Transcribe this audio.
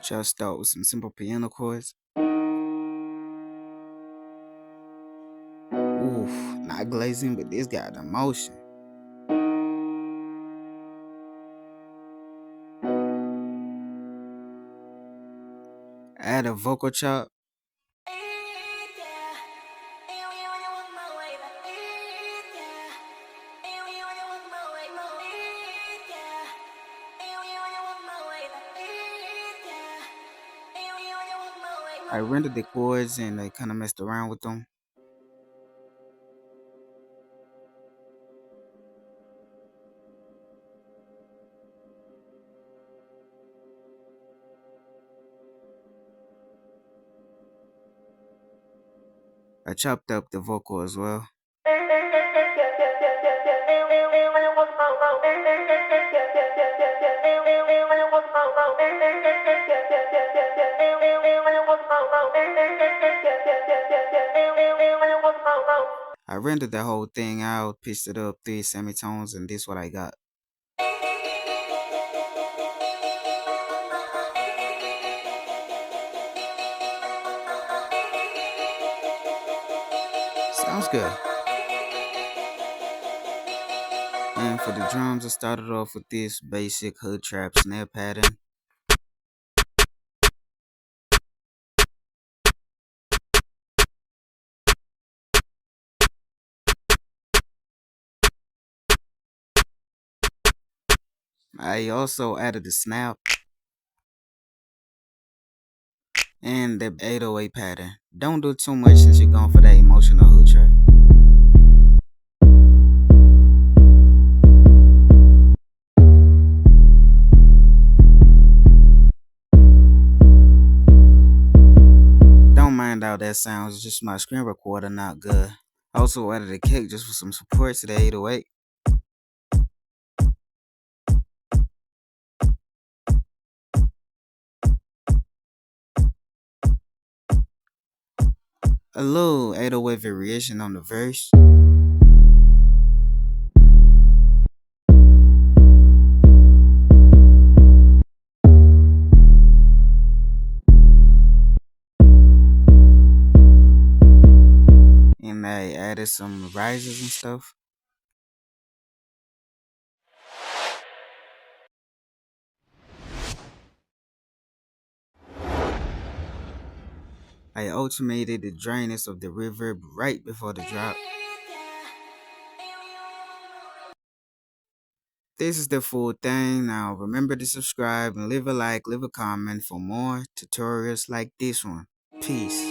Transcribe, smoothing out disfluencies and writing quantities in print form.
Just start with some simple piano chords. Oof, not glazing, but this got emotion. Add a vocal chop. I rendered the chords and I kind of messed around with them. I chopped up the vocal as well. I rendered the whole thing out, pitched it up 3 semitones, and this what I got. Sounds good. And for the drums, I started off with this basic hood trap snare pattern. I also added the snap and the 808 pattern. Don't do too much since you're going for that emotional hood trap. Don't mind how that sounds, just my screen recorder not good. I also added a kick just for some support to the 808. A little 808 variation on the verse. And I added some rises and stuff. I automated the dryness of the reverb right before the drop. This is the full thing. Now remember to subscribe and leave a like, leave a comment for more tutorials like this one. Peace.